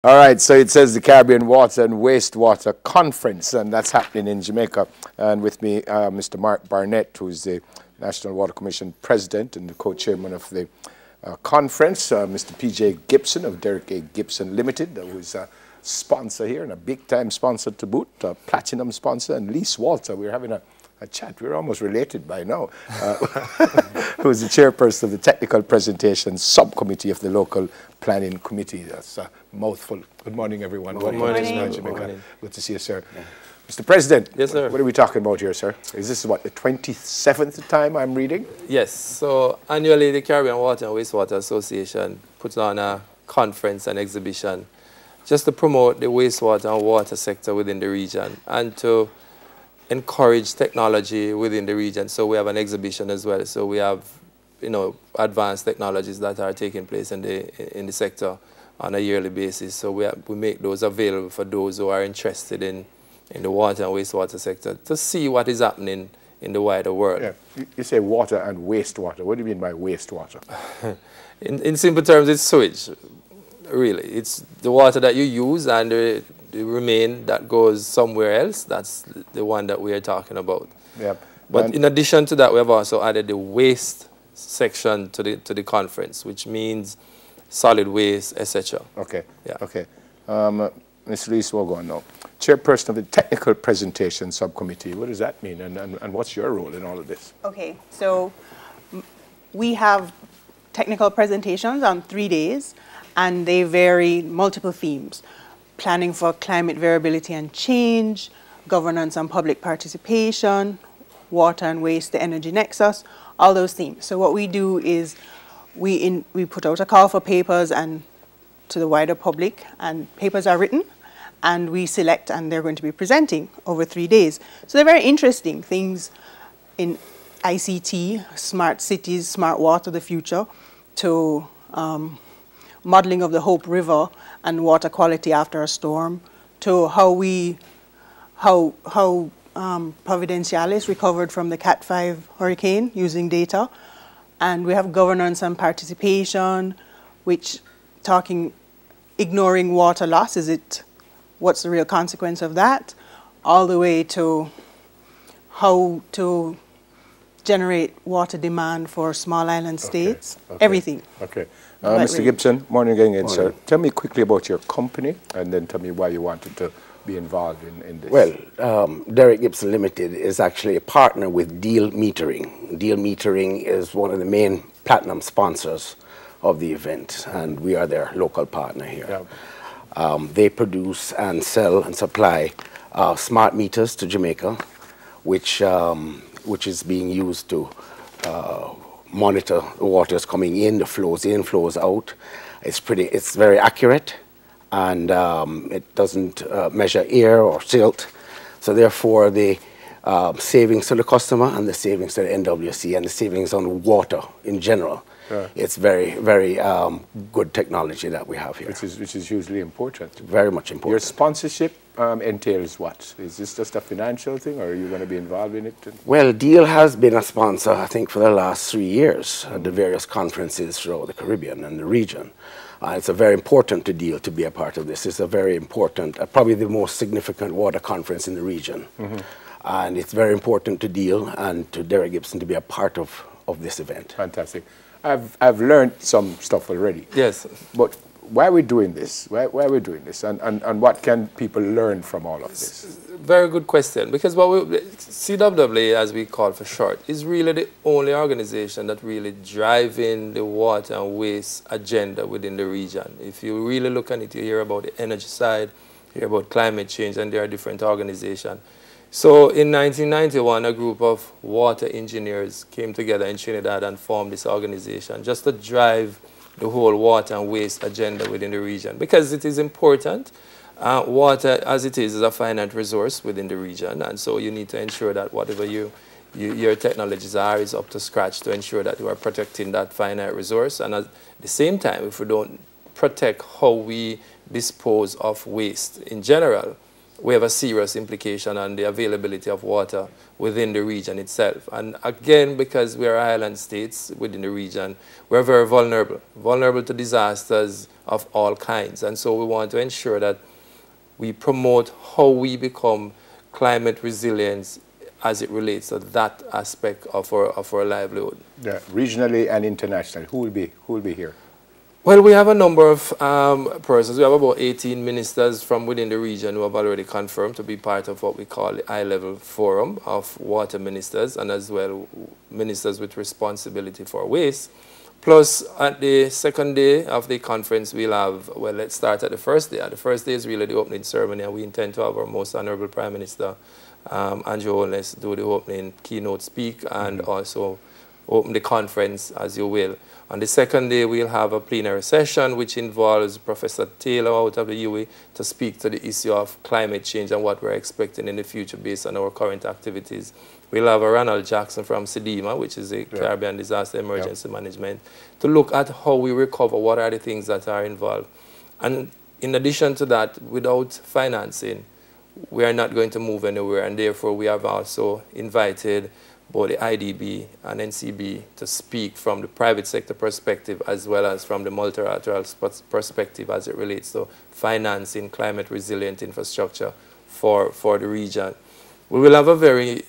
All right, so it says the Caribbean Water and Wastewater Conference, and that's happening in Jamaica. And with me, Mr. Mark Barnett, who's the National Water Commission President and the co-chairman of the conference, Mr. PJ Gibson of Derek A. Gibson Limited, who's a sponsor here and a big-time sponsor to boot, a platinum sponsor, and Lise Walter. We're having a chat. We're almost related by now. Who's the chairperson of the Technical Presentation Subcommittee of the Local Planning Committee. That's a mouthful. Good morning, everyone. Good morning. Good morning. Good to see you, sir. Yeah. Mr. President, yes, sir. What are we talking about here, sir? Is this, what, the 27th time I'm reading? Yes. So annually, the Caribbean Water and Wastewater Association puts on a conference and exhibition just to promote the wastewater and water sector within the region and to encourage technology within the region. So we have an exhibition as well. So we have, you know, advanced technologies that are taking place in the sector on a yearly basis. So we make those available for those who are interested in the water and wastewater sector to see what is happening in the wider world. Yeah. You say water and wastewater. What do you mean by wastewater? in simple terms, it's sewage, really. It's the water that you use and the remain that goes somewhere else. That's the one that we are talking about. Yep. But in addition to that, we have also added the waste section to the conference, which means solid waste, etc. Okay. Yeah. Okay. Ms. Lise, we'll go on now. Chairperson of the Technical Presentation Subcommittee. What does that mean, and what's your role in all of this? Okay, so we have technical presentations on 3 days, and they vary multiple themes. Planning for climate variability and change, governance and public participation, water and waste, the energy nexus, all those themes. So what we do is we put out a call for papers and to the wider public, and papers are written, and we select, and they're going to be presenting over 3 days. So they're very interesting things in ICT, smart cities, smart water, the future, to modeling of the Hope River and water quality after a storm, to how Providenciales recovered from the Cat 5 hurricane using data. And we have governance and participation, which ignoring water loss, what's the real consequence of that, all the way to how to generate water demand for small island states, okay. Everything. Okay. Mr. Gibson, morning again, sir. Tell me quickly about your company, and then tell me why you wanted to be involved in this. Well, Derek Gibson Limited is actually a partner with Deal Metering. Deal Metering is one of the main platinum sponsors of the event, and we are their local partner here. Yeah. They produce and sell and supply smart meters to Jamaica, which is being used to monitor the waters coming in, the flows in, flows out. It's very accurate, and it doesn't measure air or silt. So therefore, the savings to the customer and the savings to the NWC and the savings on water in general. Yeah. It's very, very good technology that we have here. Which is hugely important. Very much important. Your sponsorship entails what? Is this just a financial thing, or are you going to be involved in it? Well, Deal has been a sponsor, I think, for the last 3 years at the various conferences throughout the Caribbean and the region. It's very important to Deal to be a part of this. It's a very important, probably the most significant water conference in the region. Mm-hmm. And it's very important to Deal and to Derek Gibson to be a part of this event. Fantastic. I've learned some stuff already. Yes. But why are we doing this? Why are we doing this? And what can people learn from all of this? Very good question. Because CWA, as we call for short, is really the only organization that really driving the water and waste agenda within the region. If you really look at it, you hear about the energy side, you hear about climate change, and there are different organizations. So in 1991, a group of water engineers came together in Trinidad and formed this organization just to drive the whole water and waste agenda within the region, because it is important. Water, as it is a finite resource within the region, and so you need to ensure that whatever your technologies are is up to scratch to ensure that you are protecting that finite resource. And at the same time, if we don't protect how we dispose of waste in general, we have a serious implication on the availability of water within the region itself. And again, because we are island states within the region, we're very vulnerable to disasters of all kinds. And so we want to ensure that we promote how we become climate resilient as it relates to that aspect of our livelihood. Yeah, regionally and internationally, who will be here? Well, we have a number of persons. We have about 18 ministers from within the region who have already confirmed to be part of what we call the high-level forum of water ministers, and as well ministers with responsibility for waste. Plus, at the second day of the conference, we'll have, well, let's start at the first day. The first day is really the opening ceremony, and we intend to have our most honorable Prime Minister, Andrew Holness, do the opening keynote speak and also open the conference, as you will. On the second day, we'll have a plenary session, which involves Professor Taylor out of the UWI to speak to the issue of climate change and what we're expecting in the future based on our current activities. We'll have a Ronald Jackson from SEDEMA, which is the Caribbean Disaster Emergency Management, to look at how we recover, what are the things that are involved. And in addition to that, without financing, we are not going to move anywhere, and therefore we have also invited both the IDB and NCB to speak from the private sector perspective as well as from the multilateral perspective as it relates to financing climate resilient infrastructure for the region. We will have a very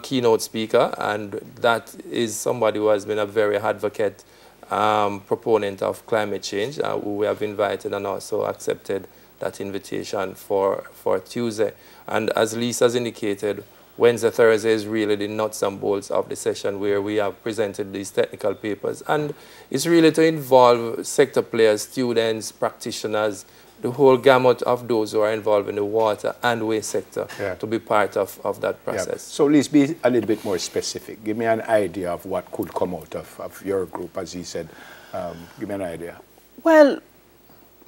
keynote speaker, and that is somebody who has been a very advocate proponent of climate change, who we have invited and also accepted that invitation for Tuesday. And as Lisa has indicated, Wednesday, Thursday is really the nuts and bolts of the session where we have presented these technical papers. And it's really to involve sector players, students, practitioners, the whole gamut of those who are involved in the water and waste sector to be part of that process. Yeah. So let's be a little bit more specific. Give me an idea of what could come out of your group, as you said. Give me an idea. Well,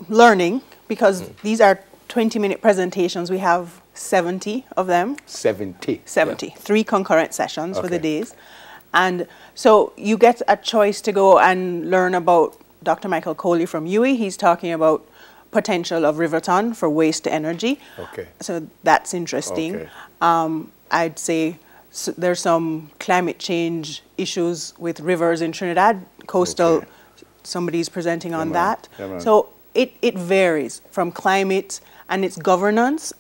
learning, because these are 20-minute presentations. We have 70 of them. 70? 70. 3 concurrent sessions for the days. And so you get a choice to go and learn about Dr. Michael Coley from UWI. He's talking about potential of Riverton for waste to energy. Okay. So that's interesting. Okay. I'd say there's some climate change issues with rivers in Trinidad. Coastal, somebody's presenting on that. So it varies from climate and its governance,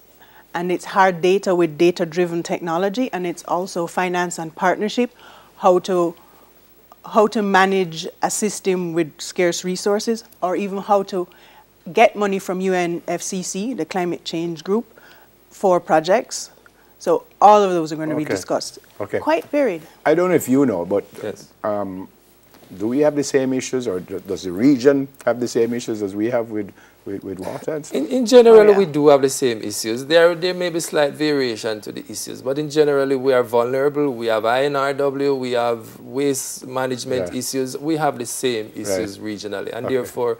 and it's hard data with data-driven technology, and it's also finance and partnership, how to manage a system with scarce resources, or even how to get money from UNFCCC, the climate change group, for projects. So all of those are going to be discussed. Okay. Quite varied. I don't know if you know, but do we have the same issues, or does the region have the same issues as we have with water and stuff? In general, we do have the same issues. There may be slight variation to the issues, but in general, we are vulnerable. We have INRW, we have waste management issues. We have the same issues regionally, and therefore,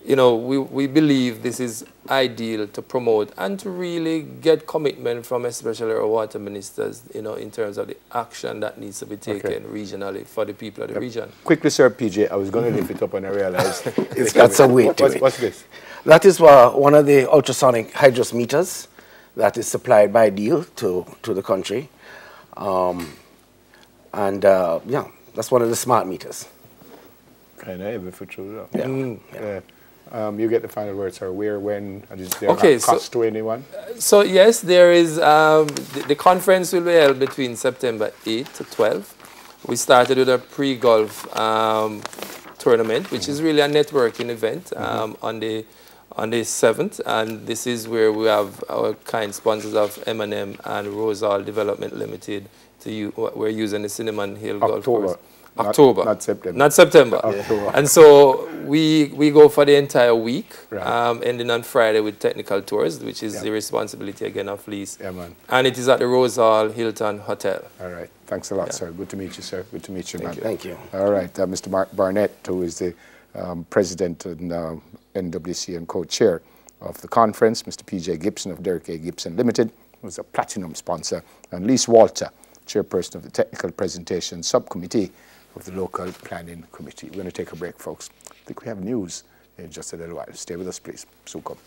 you know, we believe this is ideal to promote and to really get commitment from especially our water ministers, you know, in terms of the action that needs to be taken regionally for the people of the region. Quickly, sir, PJ, I was going to lift it up and I realized it's got some weight to it. What's this? That is one of the ultrasonic hydrometers that is supplied by DEAL to the country. Yeah, that's one of the smart meters. Kind of heavy for true, though. You get the final word, sir. Where, when, and is there a cost to anyone? So yes, there is, the conference will be held between September 8th to 12th. We started with a pre-golf tournament, which is really a networking event on the 7th, and this is where we have our kind sponsors of M&M and Rosal Development Limited. We're using the Cinnamon Hill Golf Course. October. Not September. Not September. October. And so we go for the entire week, ending on Friday with technical tours, which is the responsibility again of Lease. Yeah, man. And it is at the Rosal Hilton Hotel. All right. Thanks a lot, sir. Good to meet you, sir. Good to meet you, man. Thank you. All right. Mr. Mark Barnett, who is the president and NWC and co-chair of the conference, Mr. PJ Gibson of Derrick A. Gibson Limited, who is a platinum sponsor, and Lise Walter, chairperson of the Technical Presentation Subcommittee of the Local Planning Committee. We're going to take a break, folks. I think we have news in just a little while. Stay with us, please. Soon come.